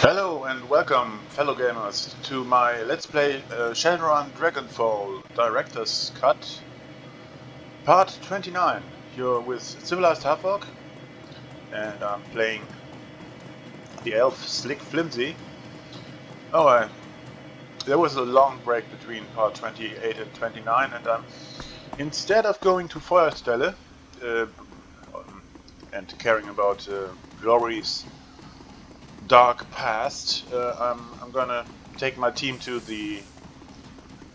Hello and welcome, fellow gamers, to my Let's Play Shadowrun Dragonfall Director's Cut, Part 29. You're with Civilized Halfwork, and I'm playing the elf Slick Flimsy. There was a long break between Part 28 and 29, and instead of going to Feuerstelle and caring about Glory's dark past, I'm gonna take my team to the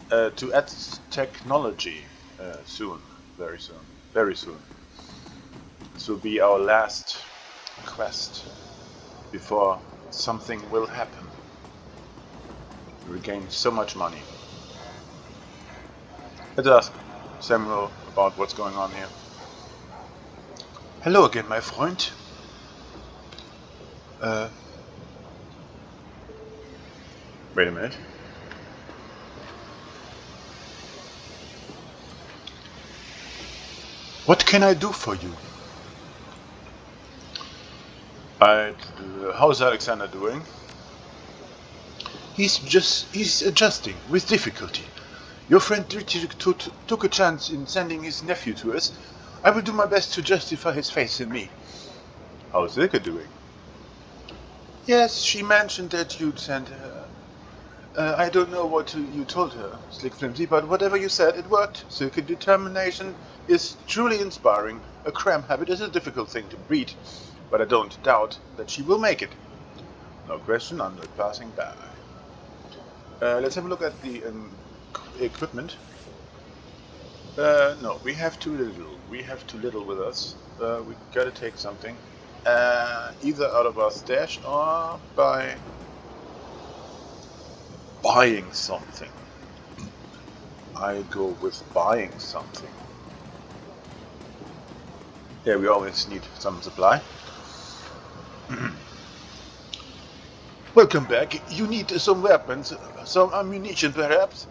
to Aztechnology soon, very soon. This will be our last quest before something will happen. We gain so much money. Let's ask Samuel about what's going on here. Hello again, my friend. Wait a minute. What can I do for you? How's Alexander doing? He's adjusting with difficulty. Your friend took a chance in sending his nephew to us. I will do my best to justify his faith in me. How's Silke doing? Yes, she mentioned that you'd send her. I don't know what you told her, Slick Flimsy, but whatever you said, it worked. Silke's determination is truly inspiring. A cram habit is a difficult thing to breed, but I don't doubt that she will make it. No question, I'm not passing by. Let's have a look at the equipment. No, we have too little. We have too little with us. We gotta take something. Either out of our stash or by buying something. I go with buying something. Yeah, we always need some supply. Welcome back. You need some weapons, some ammunition perhaps?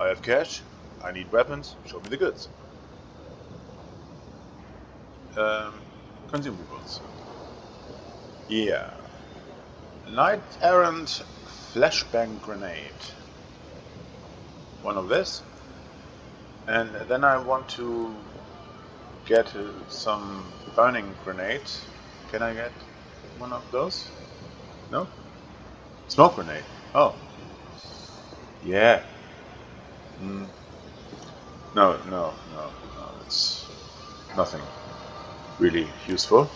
I have cash. I need weapons. Show me the goods. Consumables. Yeah. Knight errant flashbang grenade. One of this. And then I want to get some burning grenade. Can I get one of those? No? Smoke grenade. Oh. Yeah. No. It's nothing really useful.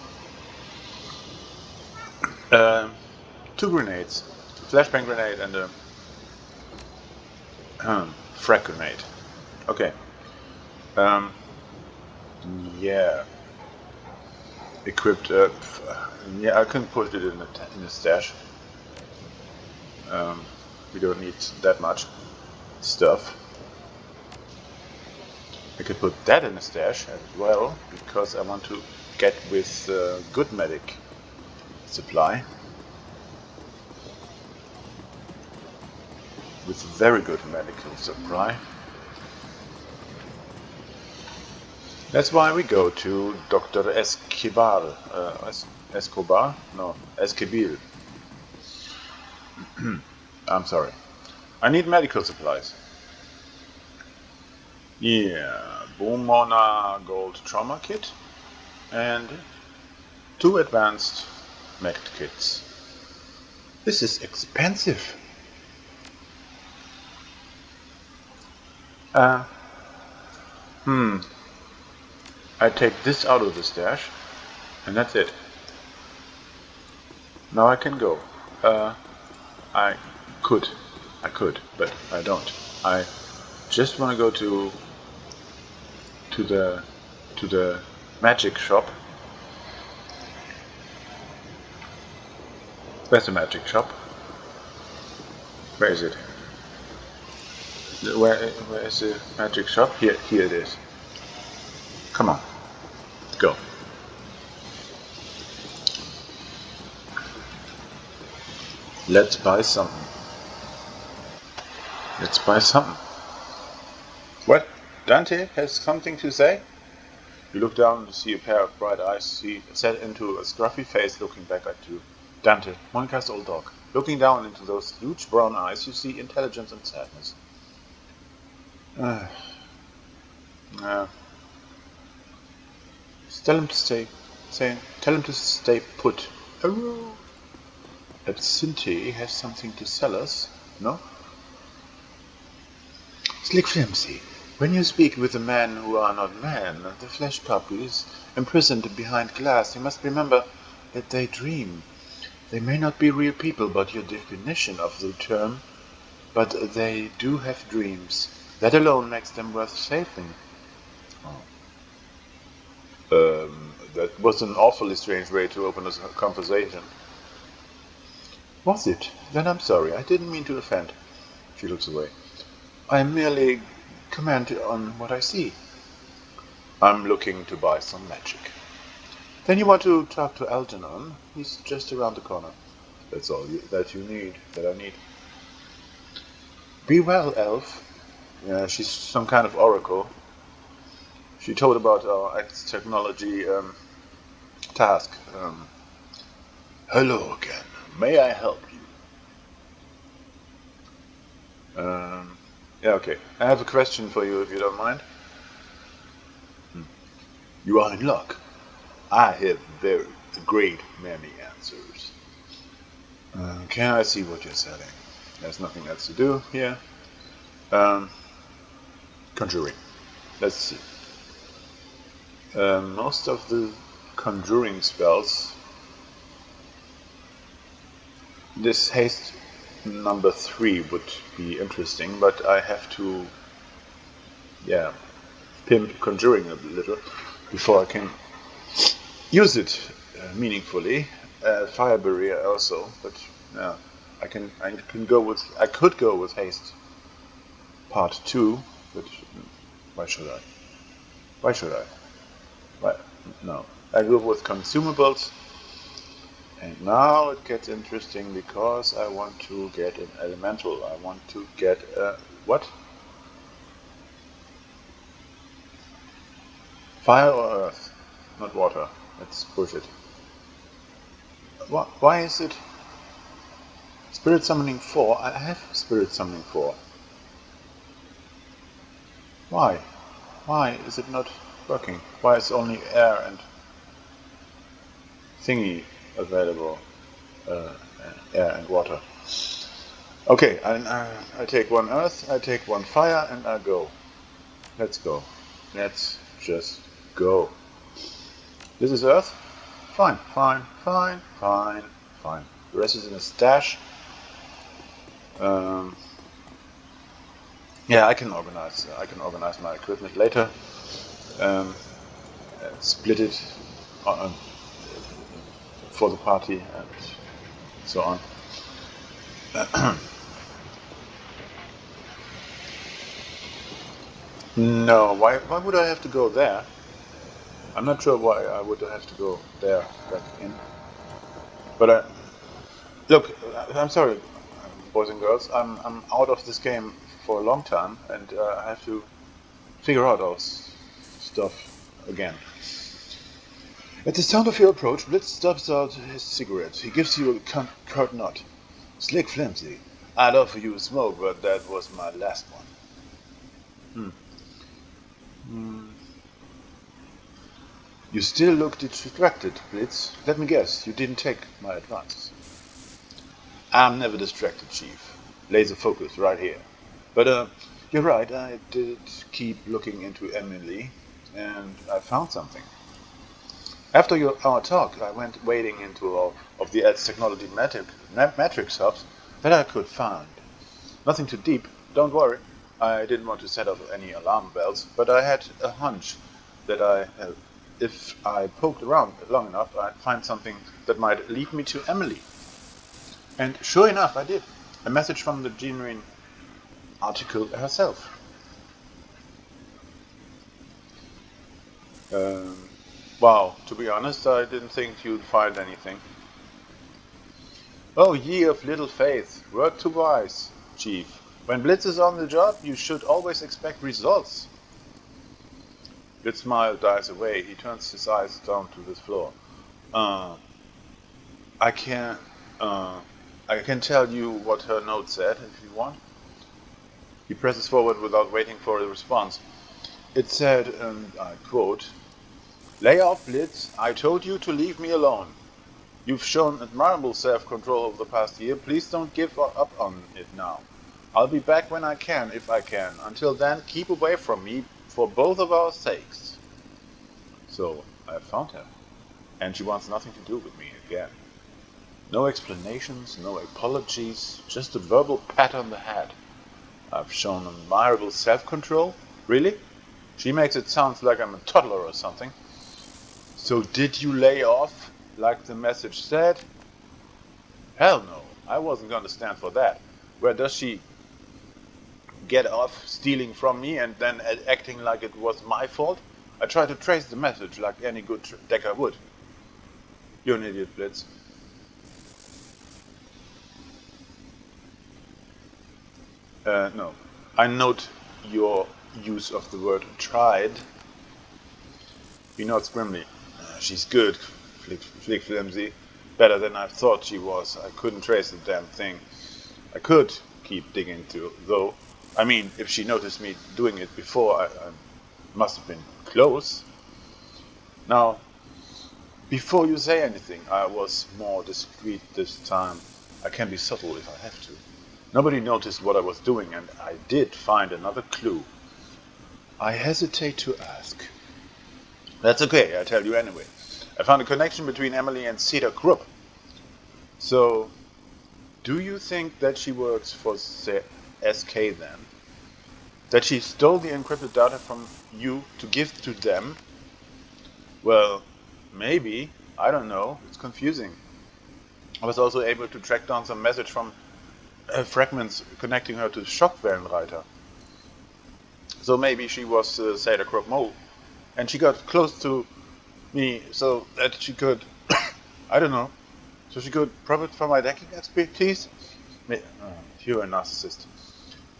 Two grenades. A flashbang grenade and a frag grenade. Okay. Yeah. Equipped. Yeah, I can put it in the stash. We don't need that much stuff. I could put that in the stash as well, because I want to get with good medic supply. With very good medical supply. That's why we go to Dr. Escobar. Escobar? No, Esquibil. I'm sorry. I need medical supplies. Yeah, Bomona Gold Trauma Kit and 2 advanced med kits. This is expensive. I take this out of the stash, and that's it. Now I can go. I could, but I don't. I just want to go to the magic shop. Where's the magic shop? Where is it? Where is the magic shop? Here it is. Come on, go. Let's buy something. What? Dante has something to say? You look down and see a pair of bright eyes. He set into a scruffy face looking back at you. Dante, Monica's old dog. Looking down into those huge brown eyes, you see intelligence and sadness. Uh, uh, tell him to tell him to stay put. Oh. Absinthe has something to sell us, no? Slick Flimsy, when you speak with the men who are not men, the flesh puppies, imprisoned behind glass, you must remember that they dream. They may not be real people, but your definition of the term, but they do have dreams. That alone makes them worth saving. That was an awfully strange way to open a conversation. Was it? Then I'm sorry. I didn't mean to offend. She looks away. I merely comment on what I see. I'm looking to buy some magic. Then you want to talk to Algernon? He's just around the corner. That's all that I need. Be well, elf. Yeah, she's some kind of oracle. She told about our Aztechnology task. Hello again. May I help you? Yeah, okay. I have a question for you, if you don't mind. You are in luck. I have a great many answers. Can I see what you're selling? There's nothing else to do here. Conjuring. Let's see. Most of the conjuring spells. This haste number 3 would be interesting, but I have to, pimp conjuring a little before I can use it meaningfully. Fire barrier also, but yeah, I could go with haste part 2, but why should I? Why? No, I go with consumables. And now it gets interesting because I want to get an elemental. I want to get a what? Fire or earth? Not water. Let's push it. Why is it Spirit Summoning 4? I have Spirit Summoning 4. Why? Why is it not working? Why is only air and thingy available? Air and water. Okay, I take one earth, I take one fire, and I go. Let's go. Let's just go. This is earth? Fine. The rest is in a stash. Yeah, I can organize my equipment later. Split it for the party and so on. No, why would I have to go there? I'm not sure why I would have to go there back in. But look, I'm sorry, boys and girls. I'm out of this game for a long time, and I have to figure out all stuff again. At the sound of your approach, Blitz stops out his cigarette. He gives you a curt nod. Slick Flimsy, I'd offer you a smoke, but that was my last one. You still look distracted, Blitz. Let me guess, you didn't take my advice. I'm never distracted, Chief. Laser focus right here. But you're right, I did keep looking into Emily, and I found something. After our talk, I went wading into all of the Aztechnology matrix hubs that I could find. Nothing too deep, don't worry. I didn't want to set off any alarm bells, but I had a hunch that if I poked around long enough, I'd find something that might lead me to Emily. And sure enough, I did. A message from the genuine article herself. Wow, to be honest, I didn't think you'd find anything. Oh, ye of little faith, word to wise, Chief. When Blitz is on the job, you should always expect results. Blitz's smile dies away. He turns his eyes down to the floor. I can't I can tell you what her note said if you want. He presses forward without waiting for a response. It said, and I quote, "Lay off, Blitz. I told you to leave me alone. You've shown admirable self-control over the past year. Please don't give up on it now. I'll be back when I can, if I can. Until then, keep away from me for both of our sakes." So, I have found her. And she wants nothing to do with me again. No explanations, no apologies, just a verbal pat on the head. I've shown admirable self-control? Really? She makes it sound like I'm a toddler or something. So did you lay off, like the message said? Hell no, I wasn't gonna stand for that. Where does she get off stealing from me and then acting like it was my fault? I tried to trace the message like any good decker would. You're an idiot, Blitz. No. I note your use of the word tried. He nods grimly. She's good, Flick Flimsy. Better than I thought she was. I couldn't trace the damn thing. I could keep digging through, though. I mean, if she noticed me doing it before, I must have been close. Now, before you say anything, I was more discreet this time. I can be subtle if I have to. Nobody noticed what I was doing, and I did find another clue. I hesitate to ask. That's okay, I tell you anyway. I found a connection between Emily and Cedar Krupp. So, do you think that she works for SK then? That she stole the encrypted data from you to give to them? Well, maybe. I don't know. It's confusing. I was also able to track down some message from fragments connecting her to Schockwellenreiter. So maybe she was Cedar Krupp mole. And she got close to me so that she could, I don't know, so she could profit from my decking expertise? You're a narcissist.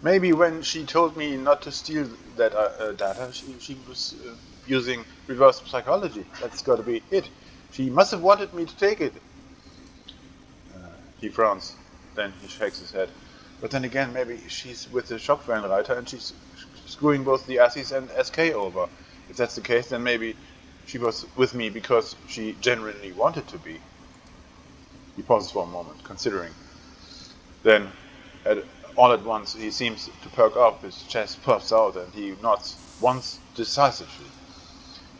Maybe when she told me not to steal that data, she was using reverse psychology. That's gotta be it. She must have wanted me to take it. He frowns. Then he shakes his head. But then again, maybe she's with the Schockwellenreiter and she's screwing both the Assis and SK over. If that's the case, then maybe she was with me because she genuinely wanted to be. He pauses for a moment, considering. Then, all at once, he seems to perk up, his chest puffs out, and he nods once decisively.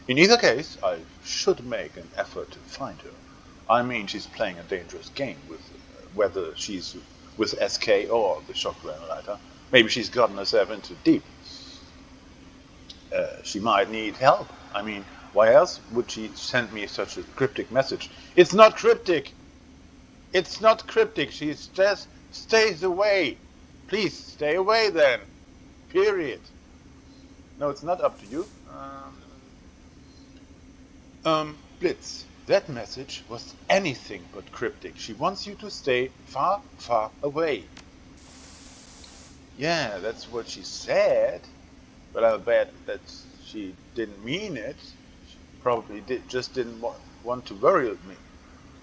In either case, I should make an effort to find her. I mean, she's playing a dangerous game with whether she's with SK or the Schockwellenreiter. Maybe she's gotten herself into deep. She might need help. I mean, why else would she send me such a cryptic message? It's not cryptic! It's not cryptic. She just stays away. Please, stay away then. Period. No, it's not up to you. Blitz, that message was anything but cryptic. She wants you to stay far, far away. Yeah, that's what she said. But I'll bet that she didn't mean it. She probably just didn't want to worry me.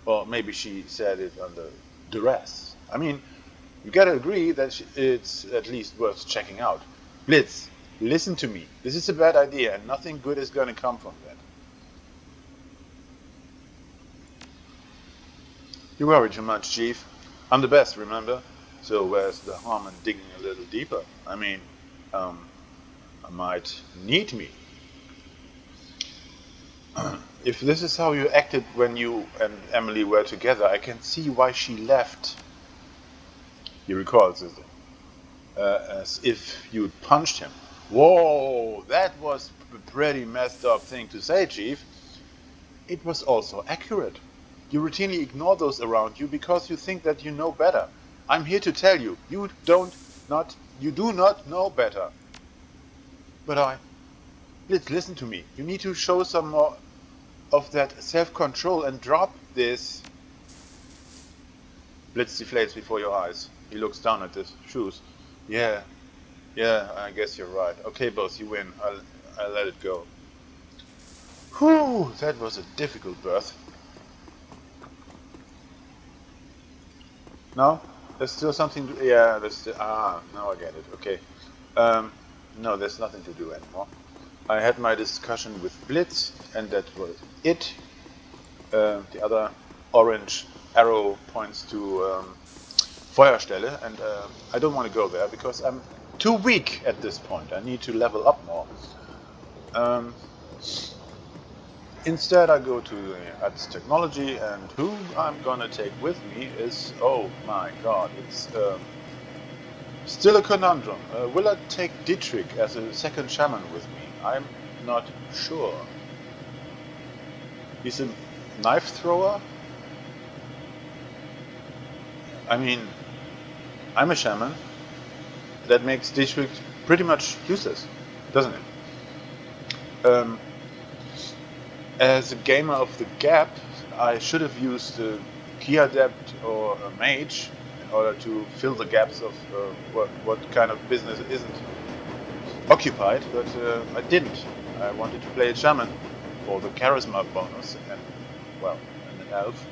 Or maybe she said it under duress. I mean, you gotta agree that it's at least worth checking out. Blitz, listen to me. This is a bad idea and nothing good is gonna come from that. You worry too much, Chief. I'm the best, remember? So where's the harm in digging a little deeper? I mean, I might need me. If this is how you acted when you and Emily were together, I can see why she left. He recalls it. As if you'd punched him. Whoa, that was a pretty messed up thing to say, Chief. It was also accurate. You routinely ignore those around you because you think that you know better. I'm here to tell you, you do not know better. But Blitz, listen to me. You need to show some more of that self-control and drop this. Blitz deflates before your eyes. He looks down at his shoes. Yeah, I guess you're right. Okay, boss, you win. I'll let it go. Whew, that was a difficult berth. No? There's still something to... Yeah, there's still... Ah, now I get it. Okay. No, there's nothing to do anymore. I had my discussion with Blitz, and that was it. The other orange arrow points to Feuerstelle, and I don't want to go there because I'm too weak at this point. I need to level up more. Instead, I go to the Aztechnology, and who I'm gonna take with me is, oh my god, it's still a conundrum. Will I take Dietrich as a second shaman with me? I'm not sure. He's a knife thrower. I mean, I'm a shaman. That makes Dietrich pretty much useless, doesn't it? As a gamer of the Gap, I should have used a Key Adept or a Mage in order to fill the gaps of what kind of business isn't occupied, but I didn't. I wanted to play a Shaman for the Charisma bonus and, well, and an Elf.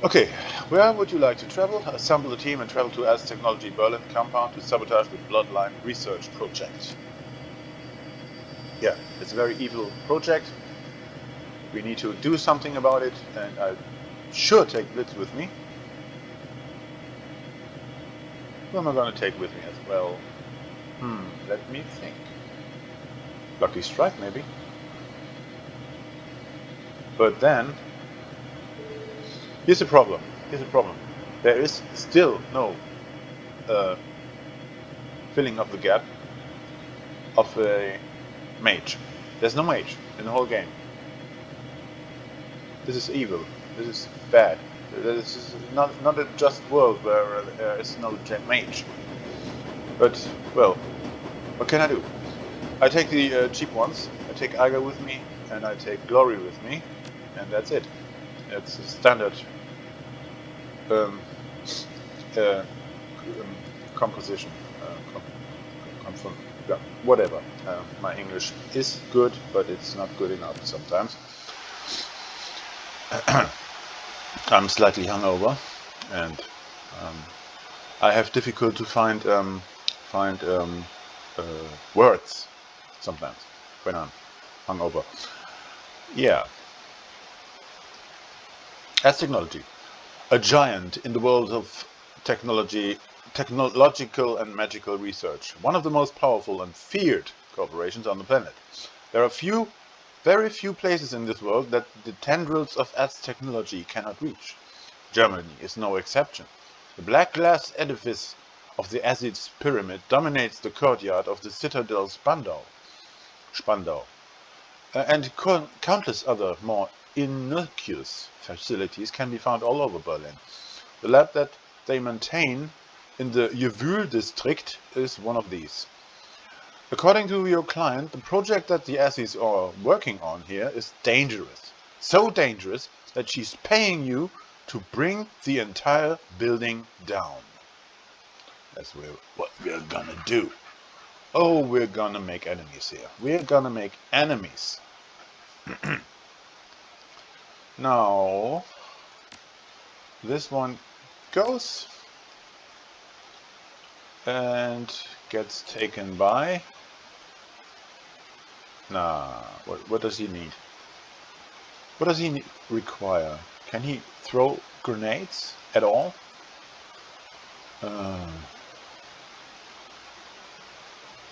Okay, where would you like to travel? Assemble a team and travel to Aztechnology Berlin compound to sabotage the Bloodline Research Project. Yeah, it's a very evil project. We need to do something about it, and I should take Blitz with me. Who am I going to take with me as well? Let me think. Lucky Strike, maybe. But then, here's a problem. There is still no filling of the gap of a mage. There's no mage in the whole game. This is evil. This is bad. This is not a just world where there is no mage. But, well, what can I do? I take the cheap ones. I take Eiger with me, and I take Glory with me, and that's it. It's a standard composition. Yeah, whatever. My English is good, but it's not good enough sometimes. I'm slightly hungover, and I have difficulty to find words sometimes when I'm hungover. Yeah. Aztechnology, a giant in the world of technological and magical research, one of the most powerful and feared corporations on the planet. There are very few places in this world that the tendrils of Aztechnology cannot reach. Germany is no exception. The black glass edifice of the Aziz Pyramid dominates the courtyard of the Citadel Spandau, and countless other more innocuous facilities can be found all over Berlin. The lab that they maintain in the Gewühl district is one of these. According to your client, the project that the Assis are working on here is dangerous. So dangerous that she's paying you to bring the entire building down. That's what we're gonna do. Oh, we're gonna make enemies here. We're gonna make enemies. Now, this one goes and gets taken by... Nah, what does he need? What does he require? Can he throw grenades at all?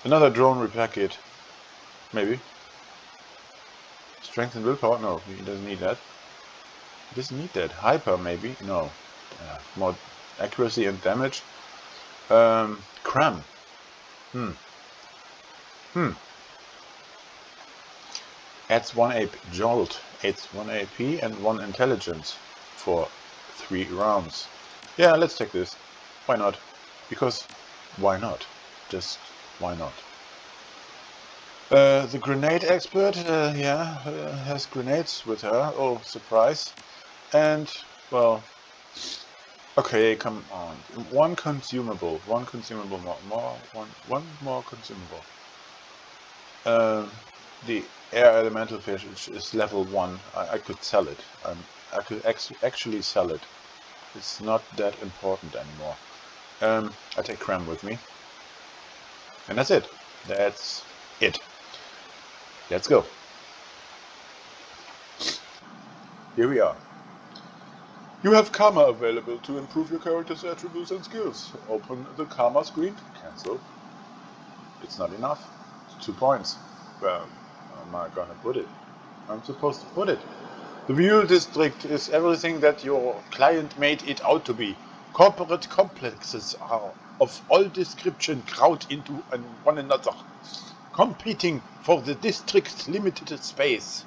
Another drone repair kit. Maybe. Strength and willpower? No, he doesn't need that. He doesn't need that. Hyper, maybe? No. More accuracy and damage. Cram. Adds 1 AP. Jolt. Adds 1 AP and 1 intelligence for 3 rounds. Yeah, let's take this. Why not? Because why not? Just why not? The grenade expert, has grenades with her. Oh, surprise. And, well, okay, come on. One consumable more consumable. The air elemental fish is level 1. I could sell it. I could actually sell it. It's not that important anymore. I take Cram with me. And that's it. That's it. Let's go. Here we are. You have Karma available to improve your character's attributes and skills. Open the Karma screen. Cancel. It's not enough. It's 2 points. Well, how am I gonna put it? I'm supposed to put it. The View District is everything that your client made it out to be. Corporate complexes are of all description crowd into one another, competing for the district's limited space.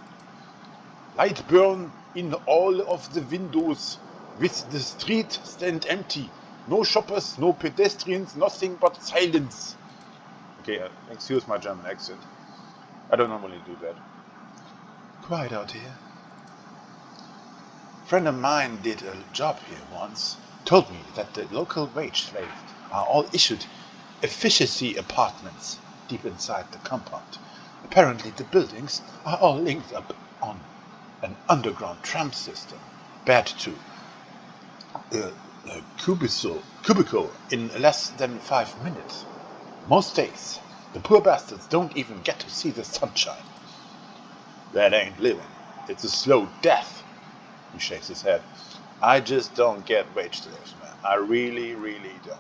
Light burn in all of the windows, with the street stand empty. No shoppers, no pedestrians, nothing but silence. Okay, excuse my German accent. I don't normally do that. Quiet out here. A friend of mine did a job here once. Told me that the local wage slaves are all issued efficiency apartments deep inside the compound. Apparently the buildings are all linked up on an underground tram system. Bad to a cubicle in less than 5 minutes. Most days, the poor bastards don't even get to see the sunshine. That ain't living. It's a slow death. He shakes his head. I just don't get wage slaves, man. I really, really don't.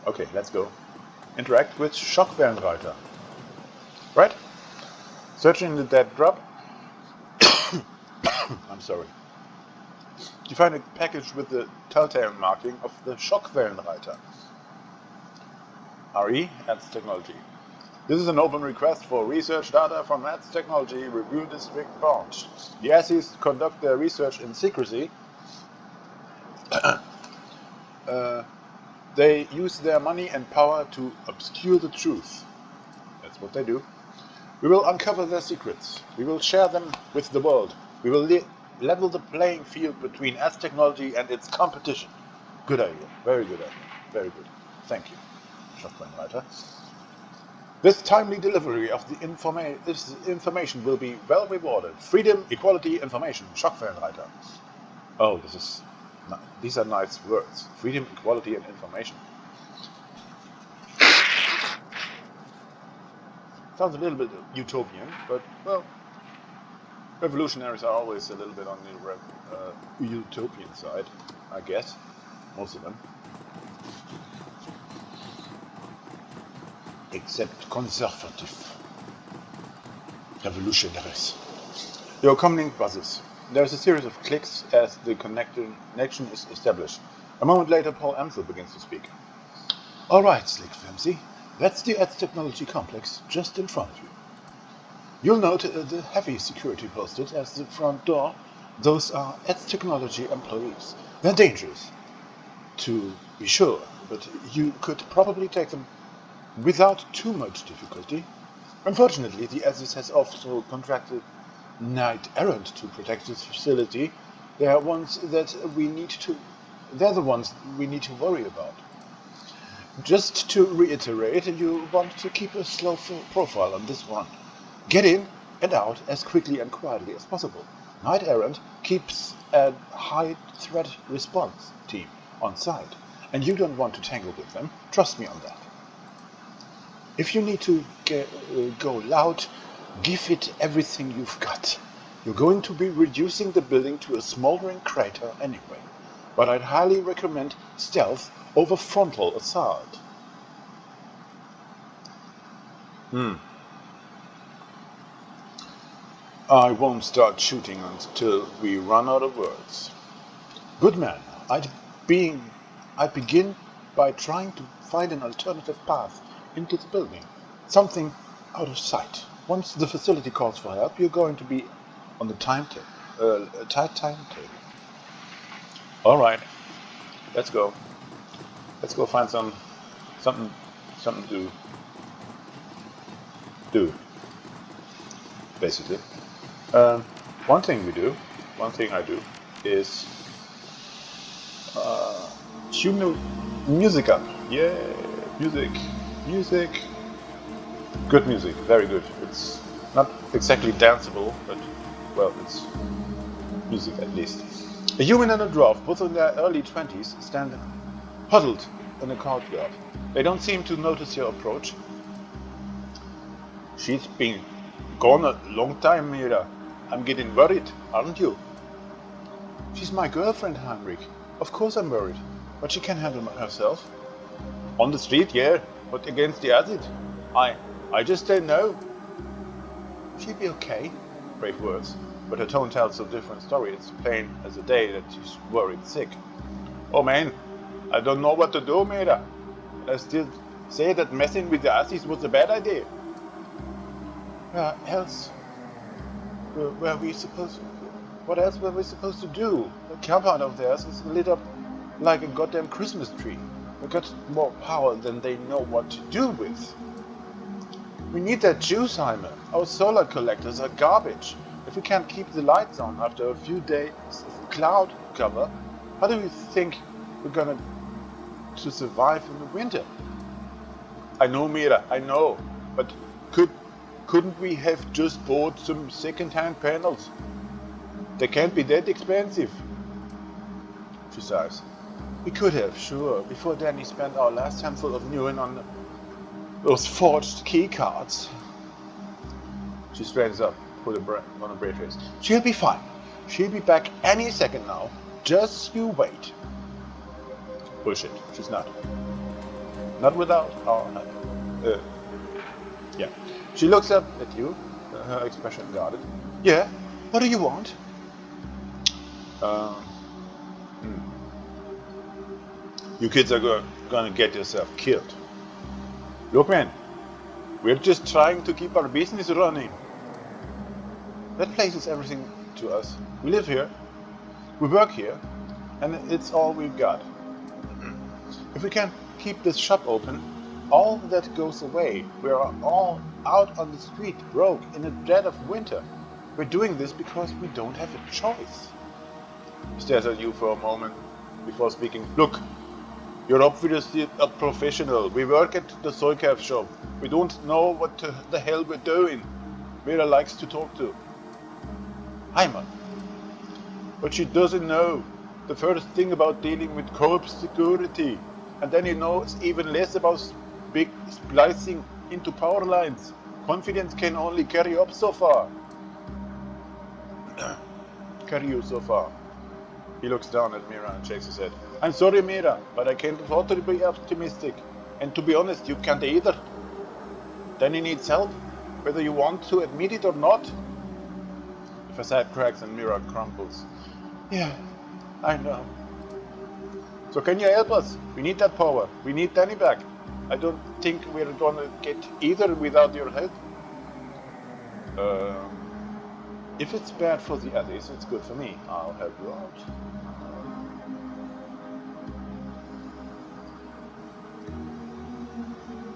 Okay, let's go. Interact with Schockwellenreiter. Right? Searching the dead drop. I'm sorry. You find a package with the telltale marking of the Schockwellenreiter. RE, Aztechnology. This is an open request for research data from Aztechnology Review District Branch. The Azis conduct their research in secrecy. They use their money and power to obscure the truth. That's what they do. We will uncover their secrets. We will share them with the world. We will level the playing field between Aztechnology and its competition. Good idea. Very good idea. Very good. Thank you, Schockwellenreiter. This timely delivery of the information will be well rewarded. Freedom, equality, information. Schockwellenreiter. Oh, these are nice words. Freedom, equality, and information. Sounds a little bit utopian, but, well, revolutionaries are always a little bit on the utopian side, I guess. Most of them. Except conservative revolutionaries. Your comlink buzzes. There is a series of clicks as the connection is established. A moment later, Paul Amsel begins to speak. All right, Slick Flimsy. That's the Aztechnology complex just in front of you. You'll note the heavy security posted at the front door. Those are Aztechnology employees. They're dangerous, to be sure, but you could probably take them without too much difficulty. Unfortunately, the Azis has also contracted Knight Errant to protect this facility. They're the ones we need to worry about. Just to reiterate, you want to keep a slow profile on this one. Get in and out as quickly and quietly as possible. Knight Errant keeps a high threat response team on site, and you don't want to tangle with them. Trust me on that. If you need to go loud, give it everything you've got. You're going to be reducing the building to a smoldering crater anyway, but I'd highly recommend stealth over frontal assault. I won't start shooting until we run out of words. Good man, I'd begin by trying to find an alternative path into the building. Something out of sight. Once the facility calls for help, you're going to be on the tight timetable. All right, let's go. Let's go find something to do. Basically, one thing I do is tune the music up. Yeah, music. Good music, very good. It's not exactly danceable, but, well, it's music at least. A human and a dwarf, both in their early 20s, stand huddled in a courtyard. They don't seem to notice your approach. She's been gone a long time, Mira. I'm getting worried, aren't you? She's my girlfriend, Heinrich. Of course I'm worried, but she can handle herself. On the street, yeah, but against the acid, I just don't know. She'll be okay. Brave words, but her tone tells a different story. It's plain as the day that she's worried sick. Oh man, I don't know what to do, Mira. I still say that messing with the acids was a bad idea. What else were we supposed to do? The compound of theirs is lit up like a goddamn Christmas tree. They got more power than they know what to do with. We need that juice, Heimer. Our solar collectors are garbage. If we can't keep the lights on after a few days of cloud cover, how do you think we're gonna to survive in the winter? I know, Mira, I know, but couldn't we have just bought some second-hand panels? They can't be that expensive. She sighs. We could have, sure, before Danny spent our last handful of Newen on those forged key cards. She straightens up, put on a brave face. She'll be fine. She'll be back any second now. Just you wait. Bullshit. She's not. Not without our help. Yeah. She looks up at you, her expression guarded. Yeah? What do you want? You kids are gonna get yourself killed. Look, man, we're just trying to keep our business running. That place is everything to us. We live here, we work here, and it's all we've got. If we can't keep this shop open, all that goes away. We are all out on the street, broke, in the dead of winter. We're doing this because we don't have a choice. He stares at you for a moment before speaking. Look, you're obviously a professional. We work at the Soycaf shop. We don't know what the hell we're doing. Vera likes to talk to. Heimer. But she doesn't know the first thing about dealing with corp security. And then he knows even less about big splicing into power lines. Confidence can only carry you so far. He looks down at Mira and shakes his head. I'm sorry, Mira, but I can't afford to be optimistic. And to be honest, you can't either. Danny needs help, whether you want to admit it or not. The facade cracks and Mira crumbles. Yeah, I know. So can you help us? We need that power. We need Danny back. I don't think we're gonna get either without your help. If it's bad for the others, it's good for me. I'll help you out.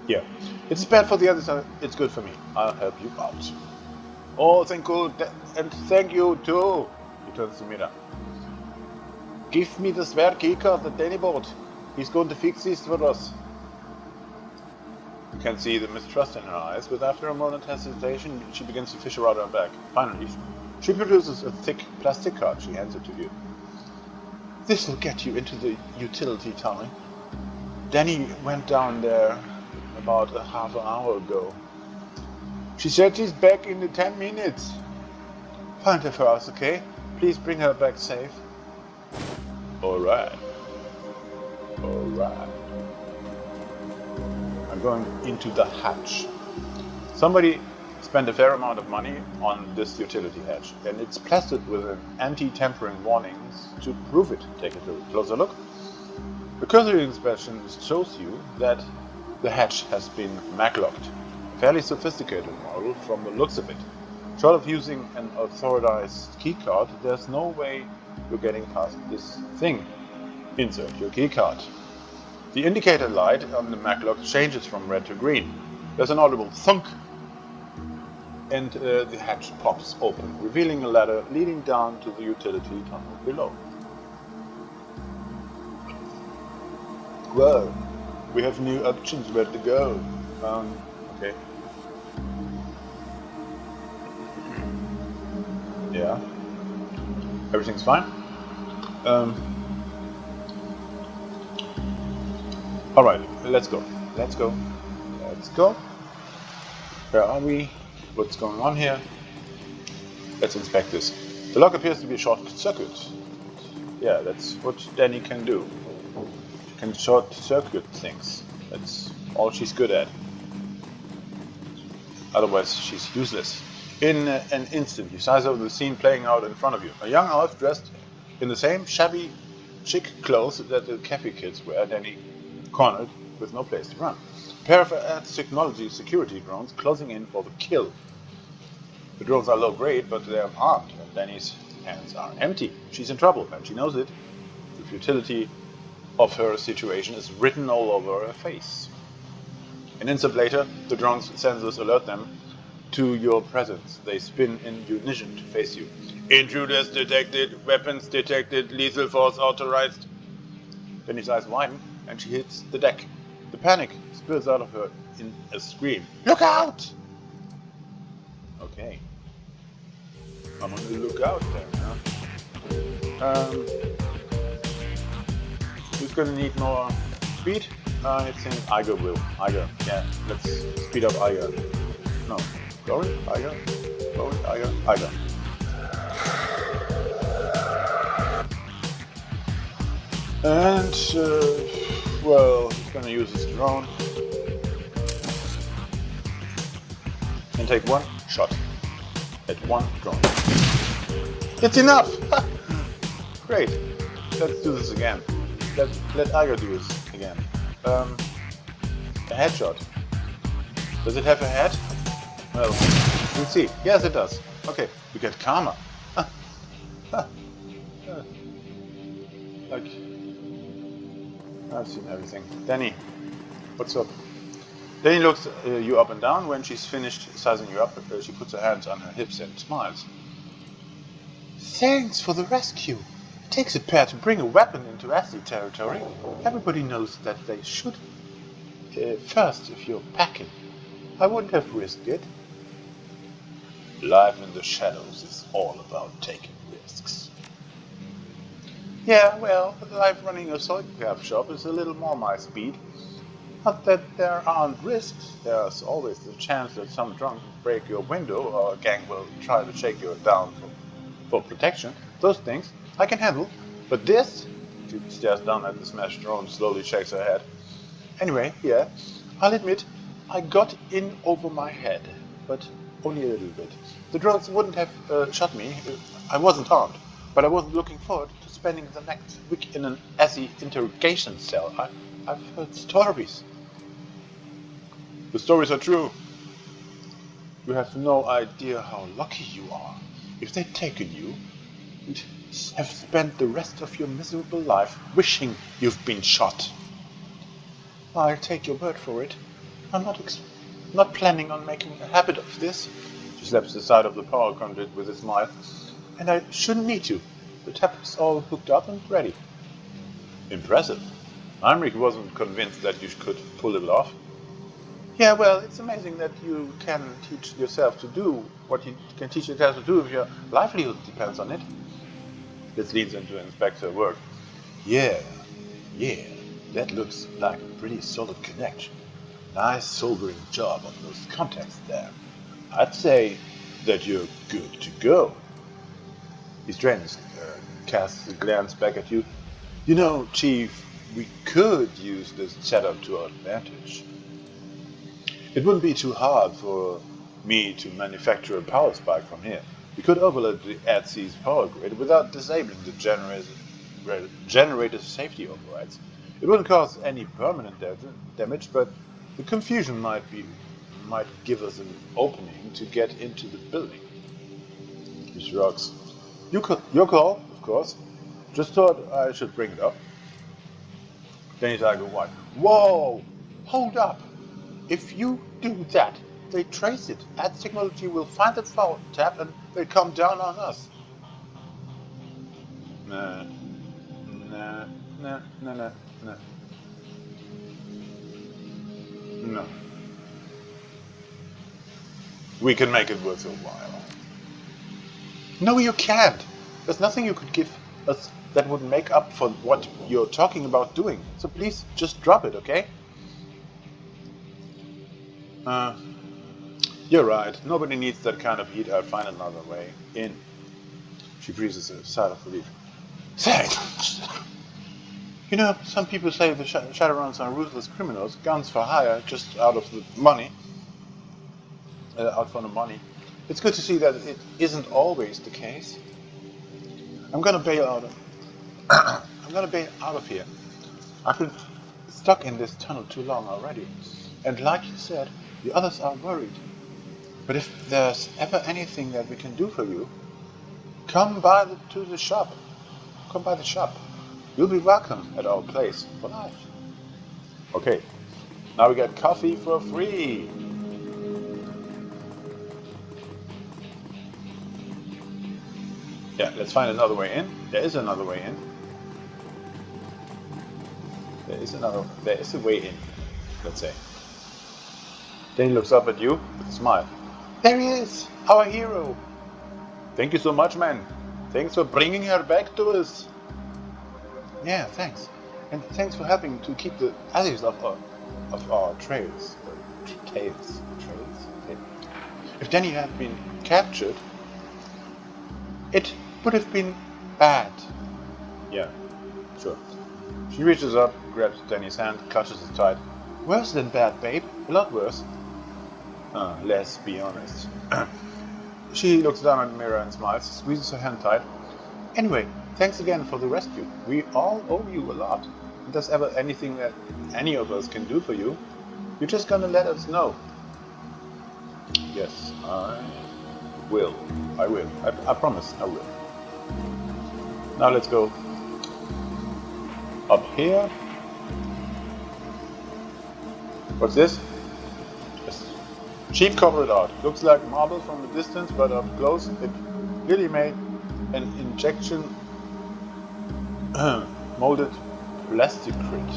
Yeah, it's bad for the others, it's good for me. I'll help you out. Oh, thank you, and thank you too. He turns to Mira. Give me the spare keycard that Danny bought. He's going to fix this for us. You can see the mistrust in her eyes, but after a moment's hesitation, she begins to fish around her back. Finally, she produces a thick plastic card. She hands it to you. This will get you into the utility tunnel. Danny went down there about a half an hour ago. She said she's back in the 10 minutes. Find her for us, okay? Please bring her back safe. Alright. I'm going into the hatch. Somebody spent a fair amount of money on this utility hatch, and it's plastered with an anti-tampering warnings to prove it. Take a closer look. The cursory inspection shows you that the hatch has been maglocked. A fairly sophisticated model from the looks of it. Short of using an authorized keycard, there's no way you're getting past this thing. Insert your keycard. The indicator light on the maglock changes from red to green. There's an audible thunk, and the hatch pops open, revealing a ladder leading down to the utility tunnel below. Whoa, we have new options where to go. Okay. Yeah. Everything's fine? Um, Alright, let's go. Let's go. Let's go. Where are we? What's going on here? Let's inspect this. The lock appears to be a short circuit. Yeah, that's what Danny can do. She can short circuit things. That's all she's good at. Otherwise, she's useless. In an instant, you size over the scene playing out in front of you. A young elf dressed in the same shabby, chic clothes that the cafe kids wear, Danny cornered with no place to run. A pair of Aztechnology security drones closing in for the kill. The drones are low grade, but they are armed, and Danny's hands are empty. She's in trouble, and she knows it. The futility of her situation is written all over her face. An instant later, the drone's sensors alert them to your presence. They spin in unison to face you. Intruders detected, weapons detected, lethal force authorized. Danny's eyes widen, and she hits the deck. The panic spills out of her in a scream. Look out! Okay. I'm on the lookout then, huh? Who's gonna need more speed? I think Iger will. Iger, yeah, let's speed up Iger. No, Glory, Iger, Glory, Iger, Iger. And, well, he's gonna use his drone. And take one shot at one drone. It's enough! Great, let's do this again. Let Iger do this again. A headshot. Does it have a head? Well, we'll see. Yes, it does. Okay, we get karma. Like, I've seen everything. Danny, what's up? Danny looks you up and down. When she's finished sizing you up, she puts her hands on her hips and smiles. Thanks for the rescue. It takes a pair to bring a weapon into Aztec territory. Everybody knows that they should first if you're packing. I wouldn't have risked it. Life in the shadows is all about taking risks. Yeah, well, life running a soy-craft shop is a little more my speed. Not that there aren't risks. There's always the chance that some drunk will break your window or a gang will try to shake you down for protection. Those things I can handle. But this? She stares down at the smashed drone, slowly shakes her head. Anyway, yeah, I'll admit, I got in over my head, but only a little bit. The drones wouldn't have shot me. I wasn't harmed, but I wasn't looking forward to spending the next week in an Azzy interrogation cell. I've heard stories. The stories are true. You have no idea how lucky you are. If they'd taken you, you'd have spent the rest of your miserable life wishing you've been shot. I'll take your word for it. I'm not planning on making a habit of this. She slaps the side of the power conduit with a smile. And I shouldn't need to. The tap is all hooked up and ready. Impressive. Heinrich wasn't convinced that you could pull it off. Yeah, well, it's amazing that you can teach yourself to do what you can teach yourself to do if your livelihood depends on it. This leads into Inspector work. Yeah, that looks like a pretty solid connection. Nice sobering job on those contacts there. I'd say that you're good to go. He straightens, casts a glance back at you. You know, Chief, we could use this setup to our advantage. It wouldn't be too hard for me to manufacture a power spike from here. We could overload the ATSE's power grid without disabling the generator's safety overrides. It wouldn't cause any permanent damage, but the confusion might give us an opening to get into the building. He shrugs. Your call, of course. Just thought I should bring it up. Danny's eye go wide. Whoa! Hold up! If you do that, they trace it. Aztechnology will find that power tap and they come down on us. Nah. No. We can make it worth your while. No, you can't. There's nothing you could give us that would make up for what you're talking about doing. So please, just drop it, okay? You're right. Nobody needs that kind of heat. I'll find another way in. She breathes a sigh of relief. Thanks. You know, some people say the Shadowruns are ruthless criminals, guns for hire, just out of the money. Out for the money. It's good to see that it isn't always the case. I'm gonna bail out of here. I've been stuck in this tunnel too long already. And like you said, the others are worried. But if there's ever anything that we can do for you, come by the shop. Come by the shop. You'll be welcome at our place for life. Okay, now we get coffee for free. Yeah, let's find another way in. There is another way in. There is a way in, let's say. Then he looks up at you with a smile. There he is, our hero. Thank you so much, man. Thanks for bringing her back to us. Yeah, thanks. And thanks for helping to keep the alleys of our trails. Trails. If Danny had been captured, it would have been bad. Yeah, sure. She reaches up, grabs Danny's hand, clutches it tight. Worse than bad, babe. A lot worse. Let's be honest. She looks down at the mirror and smiles, squeezes her hand tight. Anyway, thanks again for the rescue. We all owe you a lot. If there's ever anything that any of us can do for you, you're just gonna let us know. Yes, I will. I promise I will. Now let's go up here. What's this? Yes. Cheap corporate art. Looks like marble from a distance, but up close it really made an injection molded plastic crit.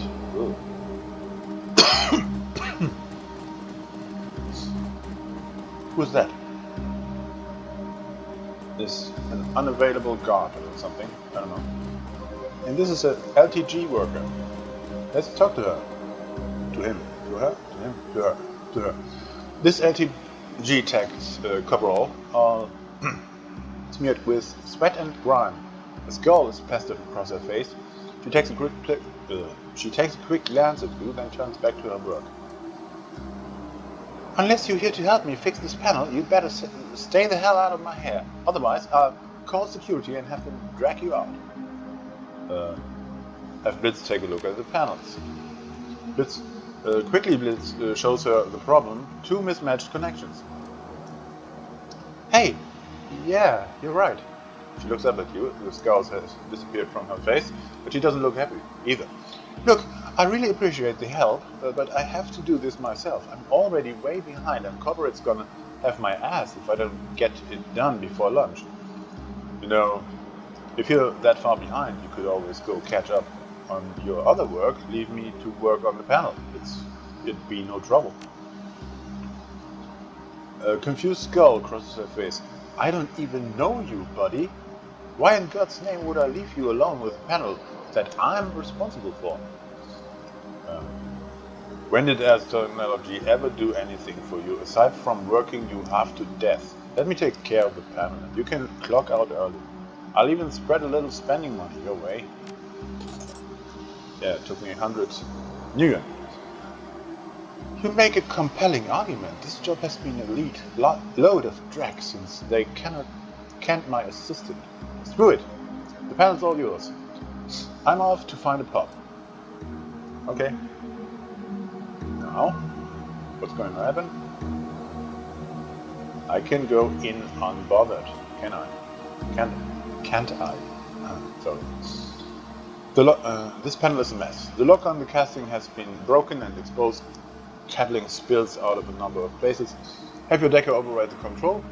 Who's that? Is an unavailable guard or something. I don't know. And this is a LTG worker. Let's talk to her. To him. To her. To him. To her. To her. This LTG tagged coverall are smeared with sweat and grime. A skull is plastered across her face. She takes a quick glance at you, then turns back to her work. Unless you're here to help me fix this panel, you'd better stay the hell out of my hair. Otherwise, I'll call security and have them drag you out. Have Blitz take a look at the panels. Blitz shows her the problem. 2 mismatched connections. Hey! Yeah, you're right. She looks up at you. The scars has disappeared from her face, but she doesn't look happy either. Look, I really appreciate the help, but I have to do this myself. I'm already way behind, and corporate's gonna have my ass if I don't get it done before lunch. You know, if you're that far behind, you could always go catch up on your other work. Leave me to work on the panel. It'd be no trouble. A confused skull crosses her face. I don't even know you, buddy. Why in God's name would I leave you alone with a panel that I'm responsible for? When did Aztechnology ever do anything for you, aside from working you half to death? Let me take care of the panel, and you can clock out early. I'll even spread a little spending money your way. Yeah, it took me 100 New Year. You make a compelling argument. This job has been a load of drag since they can't my assistant. Screw it. The panel's all yours. I'm off to find a pub. Okay. Now, what's going to happen? I can go in unbothered, can I? Can't I? Sorry. This panel is a mess. The lock on the casting has been broken and exposed. Cabling spills out of a number of places. Have your decker override the control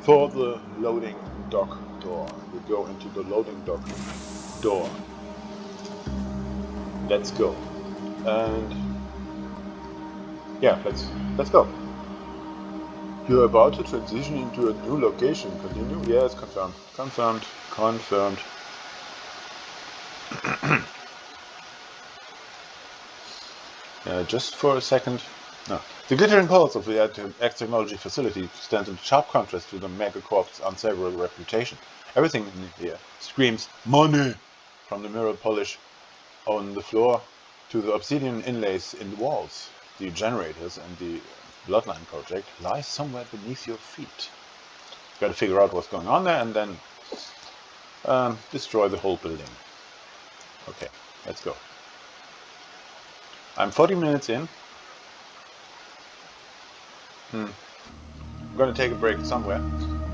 for the loading dock door. We go into the loading dock door. Let's go. And yeah, let's go. You're about to transition into a new location. Continue? Yes, confirmed. Confirmed. Just for a second. No. The glittering halls of the Aztechnology facility stand in sharp contrast to the megacorp's unsavory reputation. Everything in here screams money, from the mirror polish on the floor to the obsidian inlays in the walls. The generators and the Bloodline project lie somewhere beneath your feet. Got to figure out what's going on there and then destroy the whole building. Okay, let's go. I'm 40 minutes in. I'm gonna take a break somewhere.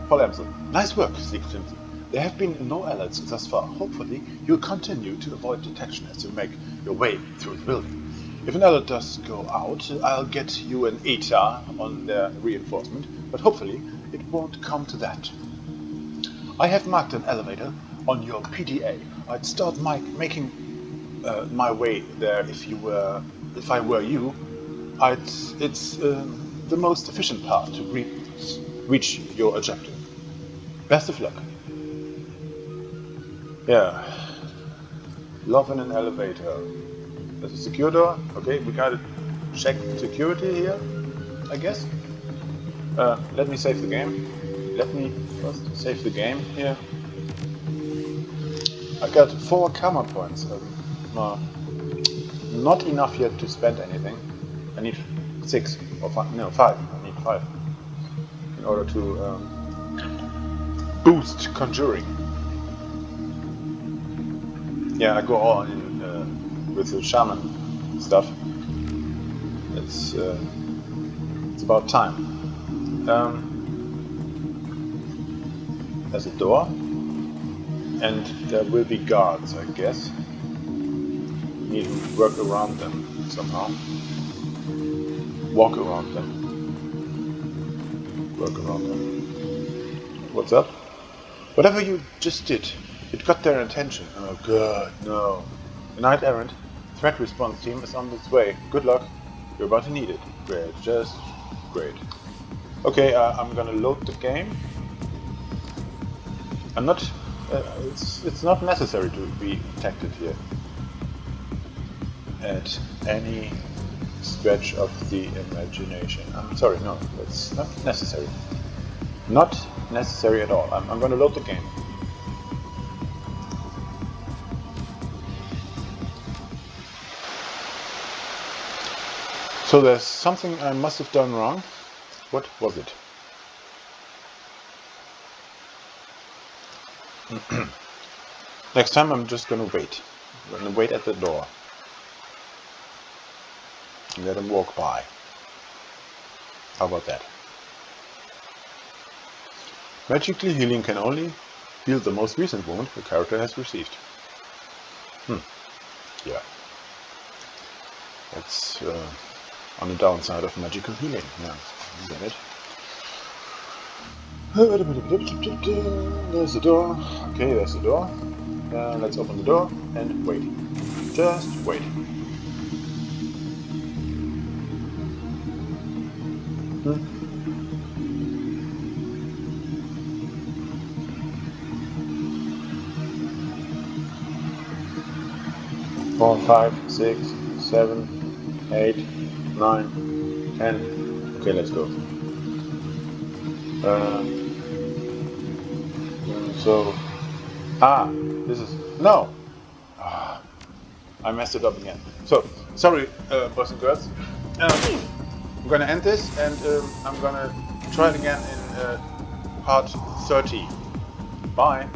Paul Amsel. Nice work, Secret. There have been no alerts thus far. Hopefully, you'll continue to avoid detection as you make your way through the building. If an alert does go out, I'll get you an ETA on their reinforcement, but hopefully it won't come to that. I have marked an elevator on your PDA. I'd start making my way there if I were you. It's the most efficient path to reach your objective. Best of luck. Yeah. Love in an elevator. There's a secure door. Okay, we gotta check security here, I guess. Let me save the game. Let me first save the game here. I got 4 karma points. Not enough yet to spend anything. I need 6 or 5. No, 5. I need 5 in order to boost conjuring. Yeah, I go all in with the shaman stuff. It's about time. There's a door, and there will be guards, I guess. Need to work around them somehow. Walk around them. Work around them. What's up? Whatever you just did, it got their attention. Oh god, no. The Knight Errant threat response team is on its way. Good luck. You're about to need it. Great, just great. Okay, I'm gonna load the game. I'm not. It's not necessary to be detected here at any stretch of the imagination. I'm sorry, no, it's not necessary. Not necessary at all. I'm gonna load the game. So there's something I must have done wrong. What was it? Next time I'm just gonna wait. I'm gonna wait at the door. Let him walk by. How about that? Magically healing can only heal the most recent wound the character has received. Yeah. That's on the downside of magical healing. Yeah, you get it. There's the door. Okay, there's the door. Let's open the door and wait. Just wait. Four, 5, 6, 7, 8, 9, 10. Okay, let's go. This is no. I messed it up again. So sorry, boys and girls. I'm gonna end this, and I'm gonna try it again in part 30. Bye.